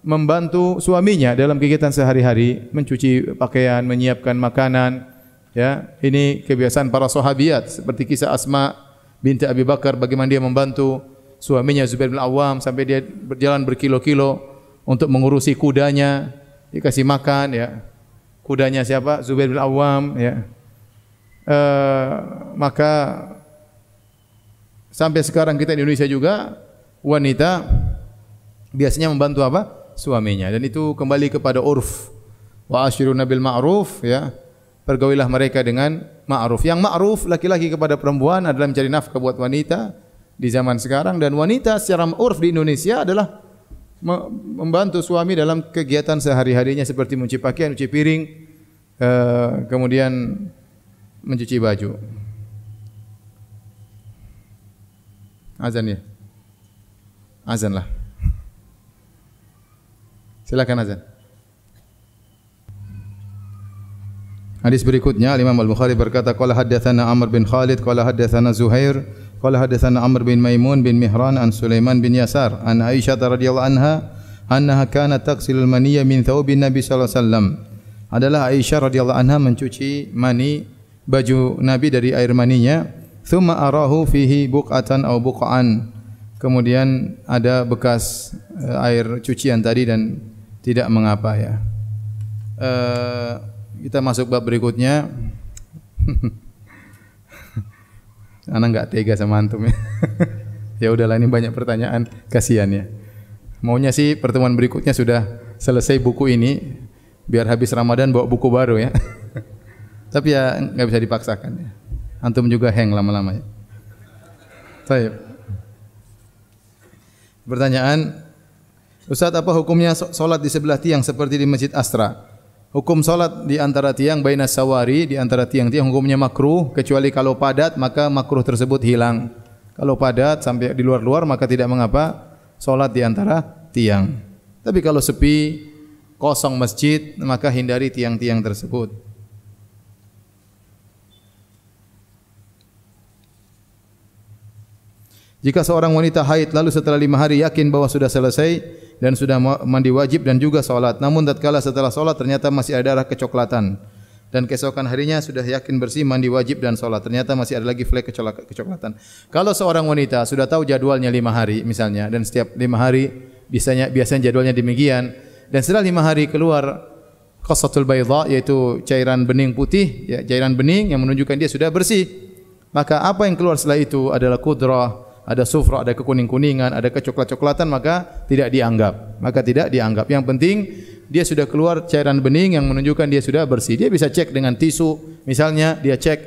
membantu suaminya dalam kegiatan sehari-hari, mencuci pakaian, menyiapkan makanan, ya. Ini kebiasaan para sahabiat, seperti kisah Asma binti Abi Bakar bagaimana dia membantu suaminya Zubair bin Awam sampai dia berjalan berkilo-kilo untuk mengurusi kudanya, dikasih makan, ya. Kudanya siapa? Zubair bin Awam, ya. Maka sampai sekarang kita di Indonesia juga wanita biasanya membantu apa? Suaminya, dan itu kembali kepada urf. Wa asyiruna bil ma'ruf, ya. Pergaulilah mereka dengan ma'ruf. Yang ma'ruf laki-laki kepada perempuan adalah mencari nafkah buat wanita di zaman sekarang, dan wanita secara urf di Indonesia adalah membantu suami dalam kegiatan sehari-harinya seperti mencuci pakaian, mencuci piring, kemudian mencuci baju. Azan ya? Azan lah. Silakan azan. Hadis berikutnya, Imam Al-Bukhari berkata, qala haddatsana Amr bin Khalid, qala haddatsana Zuhair, qala haddatsana Amr bin Maimun bin Mihran an Sulaiman bin Yasar an Aisyah radhiyallahu anha annaha kanat taghsilul maniyya min thawbin Nabi sallallahu alaihi wasallam. Adalah Aisyah radhiyallahu anha mencuci mani baju Nabi dari air maninya. Thumma arahu fihi buqatan aw buqan. Kemudian ada bekas air cucian tadi dan tidak mengapa, ya. Kita masuk bab berikutnya. Anak enggak tega sama antum, ya. Ya udahlah, ini banyak pertanyaan, kasihan, ya. Maunya sih pertemuan berikutnya sudah selesai buku ini, biar habis Ramadan bawa buku baru, ya. Tapi ya enggak bisa dipaksakan, ya. Antum juga hang lama-lama, ya. Baik. Pertanyaan, Ustaz, apa hukumnya solat di sebelah tiang seperti di Masjid Astra? Hukum solat di antara tiang, bainas sawari, di antara tiang-tiang, hukumnya makruh, kecuali kalau padat maka makruh tersebut hilang. Kalau padat sampai di luar-luar maka tidak mengapa solat di antara tiang. Tapi kalau sepi, kosong masjid, maka hindari tiang-tiang tersebut. Jika seorang wanita haid lalu setelah 5 hari yakin bahwa sudah selesai dan sudah mandi wajib dan juga salat, namun tatkala setelah salat ternyata masih ada darah kecoklatan, dan keesokan harinya sudah yakin bersih, mandi wajib dan salat, ternyata masih ada lagi flek kecoklatan. Kalau seorang wanita sudah tahu jadwalnya 5 hari misalnya, dan setiap 5 hari biasanya jadwalnya demikian, dan setelah 5 hari keluar qasatul baydha, yaitu cairan bening putih, ya, cairan bening yang menunjukkan dia sudah bersih, maka apa yang keluar setelah itu adalah kudrah, ada sufra, ada kekuning-kuningan, ada kecoklat-coklatan, maka tidak dianggap. Yang penting dia sudah keluar cairan bening yang menunjukkan dia sudah bersih. Dia bisa cek dengan tisu, misalnya dia cek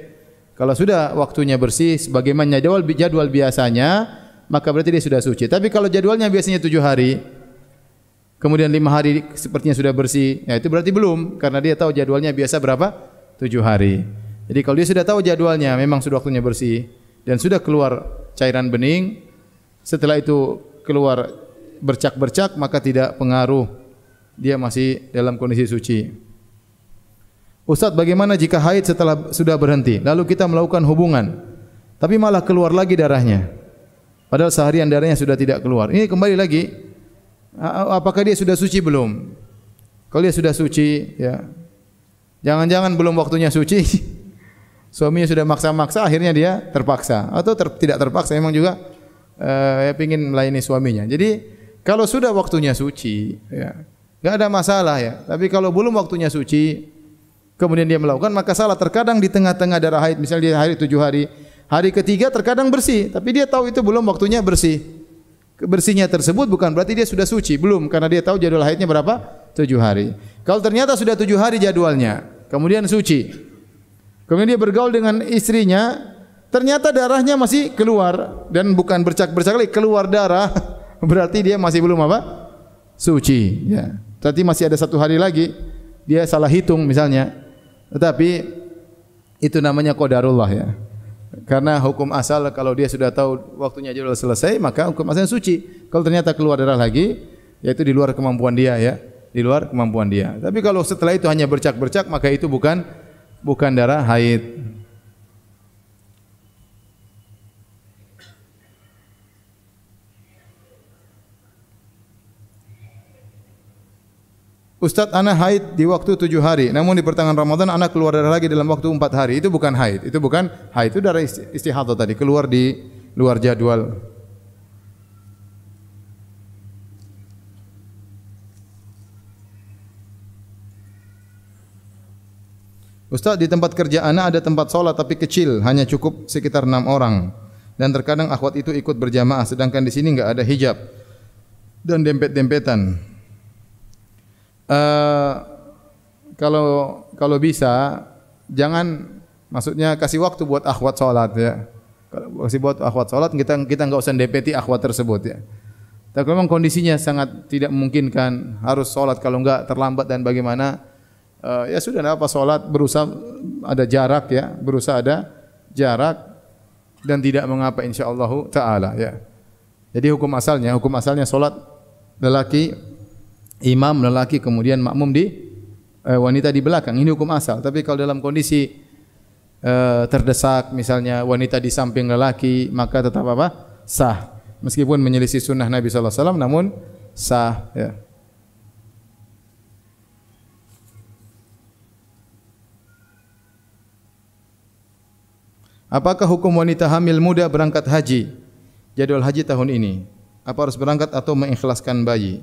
kalau sudah waktunya bersih sebagaimana jadwal biasanya, maka berarti dia sudah suci. Tapi kalau jadwalnya biasanya 7 hari, kemudian 5 hari sepertinya sudah bersih, ya itu berarti belum, karena dia tahu jadwalnya biasa berapa? 7 hari. Jadi kalau dia sudah tahu jadwalnya, memang sudah waktunya bersih dan sudah keluar cairan bening, setelah itu keluar bercak-bercak, maka tidak pengaruh, dia masih dalam kondisi suci. Ustaz, bagaimana jika haid setelah sudah berhenti, lalu kita melakukan hubungan, tapi malah keluar lagi darahnya, padahal seharian darahnya sudah tidak keluar? Ini kembali lagi, apakah dia sudah suci belum? Kalau dia sudah suci, ya, jangan-jangan belum waktunya suci. Suaminya sudah maksa-maksa, akhirnya dia terpaksa, atau tidak terpaksa, memang juga pingin melayani suaminya. Jadi kalau sudah waktunya suci, ya nggak ada masalah ya. Tapi kalau belum waktunya suci, kemudian dia melakukan, maka salah. Terkadang di tengah-tengah darah haid, misalnya dia haid 7 hari, hari ketiga terkadang bersih, tapi dia tahu itu belum waktunya bersih. Bersihnya tersebut bukan berarti dia sudah suci, belum, karena dia tahu jadwal haidnya berapa? 7 hari. Kalau ternyata sudah 7 hari jadwalnya, kemudian suci, kemudian dia bergaul dengan istrinya, ternyata darahnya masih keluar dan bukan bercak-bercak lagi, keluar darah, berarti dia masih belum apa? Suci. Ya. Berarti masih ada 1 hari lagi, dia salah hitung misalnya. Tetapi itu namanya qadarullah ya. Karena hukum asal kalau dia sudah tahu waktunya jadwal selesai, maka hukum asalnya suci. Kalau ternyata keluar darah lagi, yaitu di luar kemampuan dia ya, di luar kemampuan dia. Tapi kalau setelah itu hanya bercak-bercak, maka itu bukan darah haid. Ustaz, ana haid di waktu 7 hari, namun di pertengahan Ramadan ana keluar darah lagi dalam waktu 4 hari. Itu bukan haid, itu bukan haid, itu darah istihadah tadi, keluar di luar jadwal. Ustaz, di tempat kerja ana ada tempat sholat tapi kecil, hanya cukup sekitar 6 orang. Dan terkadang akhwat itu ikut berjamaah, sedangkan di sini enggak ada hijab dan dempet-dempetan. Kalau bisa jangan, maksudnya kasih waktu buat akhwat salat ya. Kalau kasih buat akhwat salat, kita enggak usah dempeti akhwat tersebut ya. Tapi kalau memang kondisinya sangat tidak memungkinkan, harus salat, kalau enggak terlambat dan bagaimana, ya sudah, enggak apa, salat, berusaha ada jarak ya, berusaha ada jarak dan tidak mengapa insyaallah taala ya. Jadi hukum asalnya salat lelaki imam lelaki, kemudian makmum di wanita di belakang. Ini hukum asal. Tapi kalau dalam kondisi terdesak, misalnya wanita di samping lelaki, maka tetap apa? Sah. Meskipun menyelisih sunnah Nabi sallallahu alaihi wasallam, namun sah ya. Apakah hukum wanita hamil muda berangkat haji? Jadwal haji tahun ini. Apa harus berangkat atau mengikhlaskan bayi?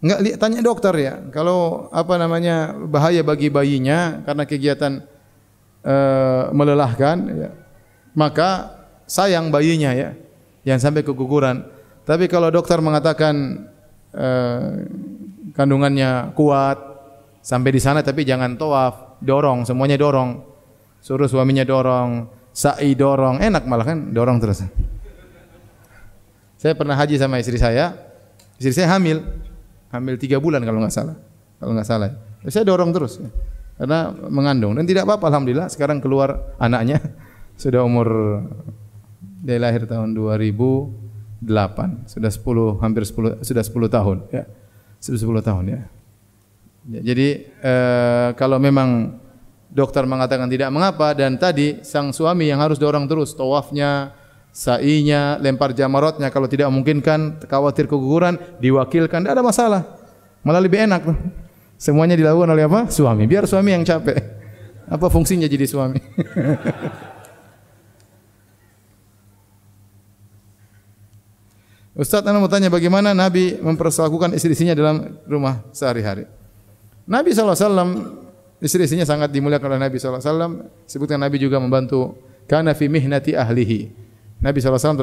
Enggak, tanya dokter ya. Kalau bahaya bagi bayinya karena kegiatan melelahkan ya, maka sayang bayinya ya, jangan sampai keguguran. Tapi kalau dokter mengatakan kandungannya kuat sampai di sana, tapi jangan tawaf, dorong, semuanya dorong. Suruh suaminya dorong, sa'i dorong, enak malah kan, dorong terus. Saya pernah haji sama istri saya hamil 3 bulan kalau nggak salah. Saya dorong terus ya, karena mengandung dan tidak apa-apa, alhamdulillah. Sekarang keluar anaknya sudah dia lahir tahun 2008, sudah 10 tahun ya. Sudah 10 tahun ya. Jadi kalau memang dokter mengatakan tidak mengapa, dan tadi sang suami yang harus dorong terus tawafnya, sa'inya, lempar jamarotnya, kalau tidak memungkinkan, khawatir keguguran, diwakilkan, tidak ada masalah. Malah lebih enak. Semuanya dilakukan oleh apa? Suami. Biar suami yang capek. Apa fungsinya jadi suami? Ustaz, ana mau tanya bagaimana Nabi memperlakukan istri-istrinya dalam rumah sehari-hari. Nabi SAW, istri-istrinya sangat dimuliakan oleh Nabi SAW. Sebutkan Nabi juga membantu, kana fi mihnati ahlihi. Nabi SAW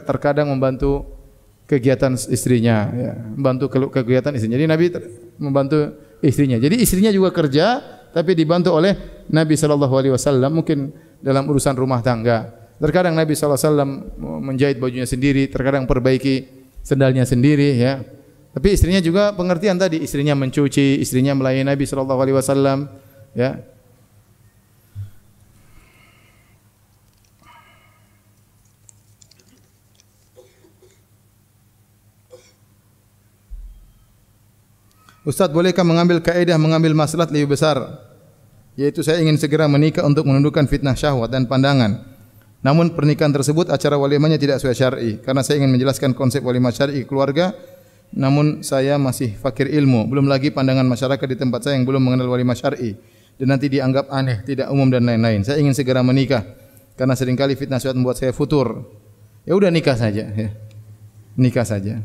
terkadang membantu kegiatan istrinya, ya, membantu kegiatan istrinya. Jadi Nabi membantu istrinya. Jadi istrinya juga kerja, tapi dibantu oleh Nabi SAW. Mungkin dalam urusan rumah tangga. Terkadang Nabi SAW menjahit bajunya sendiri, terkadang perbaiki sendalnya sendiri, ya. Tapi istrinya juga pengertian tadi, istrinya mencuci, istrinya melayani Nabi SAW, ya. Ustaz, bolehkah mengambil kaedah mengambil maslahat lebih besar? Yaitu saya ingin segera menikah untuk menundukkan fitnah syahwat dan pandangan. Namun pernikahan tersebut acara walimahnya tidak sesuai syar'i. Karena saya ingin menjelaskan konsep walimah syar'i keluarga, namun saya masih fakir ilmu. Belum lagi pandangan masyarakat di tempat saya yang belum mengenal walimah syar'i dan nanti dianggap aneh, tidak umum dan lain-lain. Saya ingin segera menikah karena seringkali fitnah syahwat membuat saya futur. ya udah nikah saja ya. Nikah saja.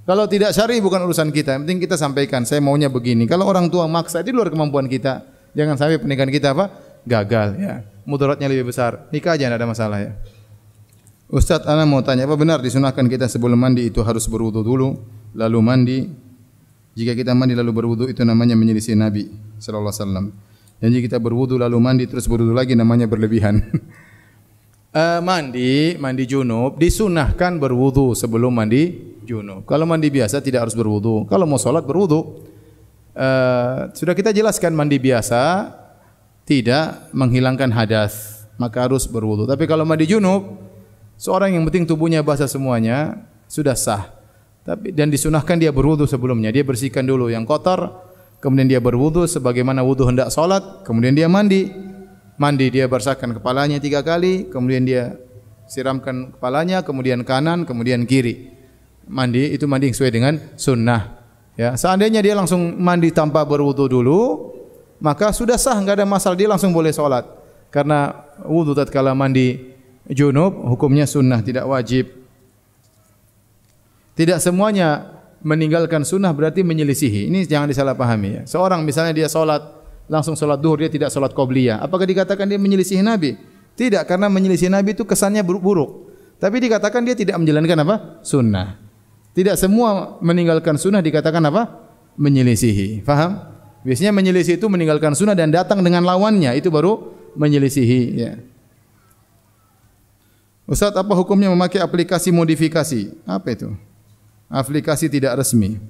Kalau tidak syar'i bukan urusan kita. Yang penting kita sampaikan, saya maunya begini. Kalau orang tua maksa di luar kemampuan kita, jangan sampai pernikahan kita apa? Gagal ya. Mudaratnya lebih besar. Nikah aja enggak ada masalah ya. Ustaz, ana mau tanya, apa benar disunahkan kita sebelum mandi itu harus berwudu dulu lalu mandi? Jika kita mandi lalu berwudu itu namanya menyelisih Nabi sallallahu alaihi wasallam. Dan jika kita berwudu lalu mandi terus berwudu lagi namanya berlebihan. Mandi junub disunahkan berwudu sebelum mandi junub. Kalau mandi biasa tidak harus berwudu. Kalau mau salat berwudu. Sudah kita jelaskan mandi biasa tidak menghilangkan hadas, maka harus berwudu. Tapi kalau mandi junub, seorang yang penting tubuhnya basah semuanya sudah sah. Tapi dan disunahkan dia berwudu sebelumnya. Dia bersihkan dulu yang kotor, kemudian dia berwudu sebagaimana wudu hendak salat, kemudian dia mandi. Mandi dia basahkan kepalanya 3 kali, kemudian dia siramkan kepalanya, kemudian kanan, kemudian kiri. Mandi itu mandi sesuai dengan sunnah. Ya, seandainya dia langsung mandi tanpa berwudu dulu, maka sudah sah, enggak ada masalah, dia langsung boleh salat. Karena wudu tatkala mandi junub hukumnya sunnah, tidak wajib. Tidak semuanya meninggalkan sunnah berarti menyelisihi. Ini jangan disalahpahami ya. Seorang misalnya dia salat langsung salat duhur, dia tidak salat qobliyah. Apakah dikatakan dia menyelisihi Nabi? Tidak, karena menyelisihi Nabi itu kesannya buruk. Tapi dikatakan dia tidak menjalankan apa? Sunnah. Tidak semua meninggalkan sunnah dikatakan apa? Menyelisihi. Faham? Biasanya menyelisih itu meninggalkan sunnah dan datang dengan lawannya, itu baru menyelisihi ya. Ustaz, apa hukumnya memakai aplikasi modifikasi? Apa itu? Aplikasi tidak resmi.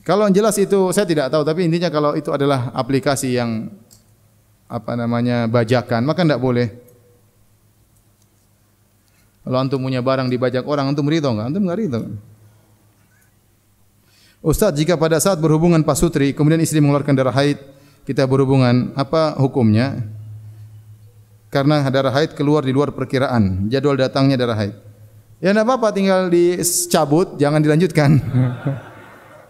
Kalau yang jelas itu saya tidak tahu, tapi intinya kalau itu adalah aplikasi yang apa namanya bajakan, maka tidak boleh. Kalau antum punya barang dibajak orang, antum ridho enggak? Antum enggak ridho. Ustaz, jika pada saat berhubungan pasutri kemudian istri mengeluarkan darah haid, kita berhubungan, apa hukumnya? Karena darah haid keluar di luar perkiraan, jadwal datangnya darah haid. Ya enggak apa-apa, tinggal dicabut, jangan dilanjutkan.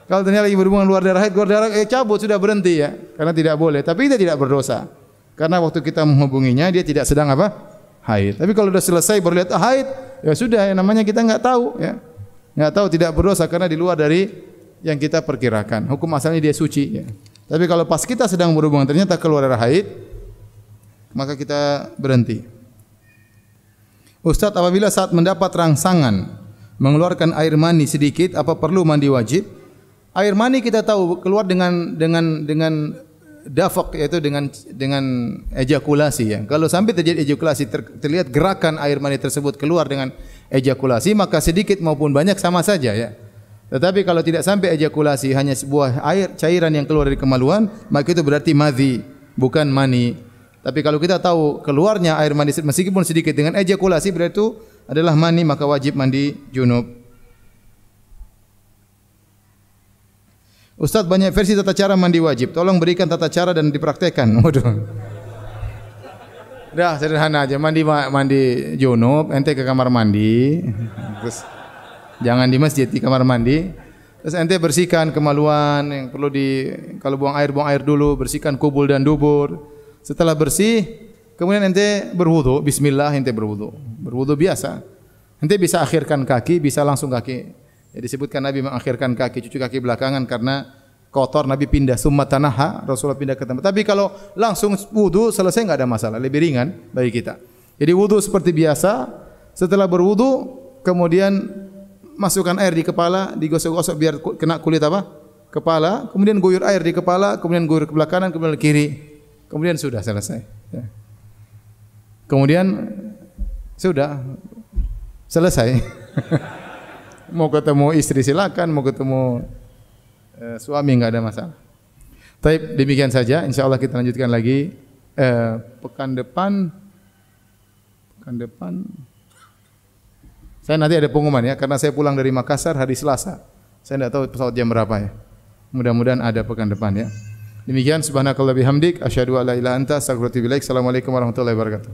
Kalau ternyata lagi berhubungan luar darah haid, keluar darah, cabut, sudah berhenti ya. Karena tidak boleh. Tapi kita tidak berdosa. Karena waktu kita menghubunginya, dia tidak sedang apa? Haid. Tapi kalau sudah selesai baru lihat haid, ya sudah, ya, namanya kita enggak tahu ya. Enggak tahu, tidak berdosa karena di luar dari yang kita perkirakan. Hukum asalnya dia suci ya. Tapi kalau pas kita sedang berhubungan ternyata keluar darah haid, maka kita berhenti. Ustaz, apabila saat mendapat rangsangan mengeluarkan air mani sedikit, apa perlu mandi wajib? Air mani kita tahu keluar dengan dafak, yaitu dengan ejakulasi ya. Kalau sampai terjadi ejakulasi, terlihat gerakan air mani tersebut keluar dengan ejakulasi, maka sedikit maupun banyak sama saja ya. Tetapi kalau tidak sampai ejakulasi, hanya sebuah air cairan yang keluar dari kemaluan, maka itu berarti madhi, bukan mani. Tapi kalau kita tahu keluarnya air mani meskipun sedikit dengan ejakulasi, berarti itu adalah mani, maka wajib mandi junub. Ustaz, banyak versi tata cara mandi wajib. Tolong berikan tata cara dan dipraktekkan. Waduh. Dah sederhana aja, mandi junub, ente ke kamar mandi. Terus jangan di masjid, di kamar mandi. Terus ente bersihkan kemaluan yang perlu kalau buang air dulu, bersihkan kubul dan dubur. Setelah bersih, kemudian ente berwudu, bismillah ente berwudu. Berwudu biasa. Ente bisa akhirkan kaki, bisa langsung kaki. Ya, disebutkan Nabi mengakhirkan kaki, cuci kaki belakangan karena kotor, Nabi pindah summa tanaha, Rasulullah pindah ke tempat. Tapi kalau langsung wudu selesai enggak ada masalah, lebih ringan bagi kita. Jadi wudu seperti biasa, setelah berwudu kemudian masukkan air di kepala, digosok-gosok biar kena kulit apa? Kepala, kemudian guyur air di kepala, kemudian guyur ke belakang, kemudian ke kiri. Kemudian sudah selesai. Ya. Kemudian sudah selesai. Mau ketemu istri silakan, mau ketemu suami enggak ada masalah. Baik, demikian saja. Insyaallah kita lanjutkan lagi pekan depan. Saya nanti ada pengumuman ya, karena saya pulang dari Makassar hari Selasa. Saya tidak tahu pesawat jam berapa ya. Mudah-mudahan ada pekan depan ya. Demikian, subhanakallah bihamdik, asyhadu an la ilaha illa anta, astaghfiruka wa atubu ilaik. Assalamualaikum warahmatullahi wabarakatuh.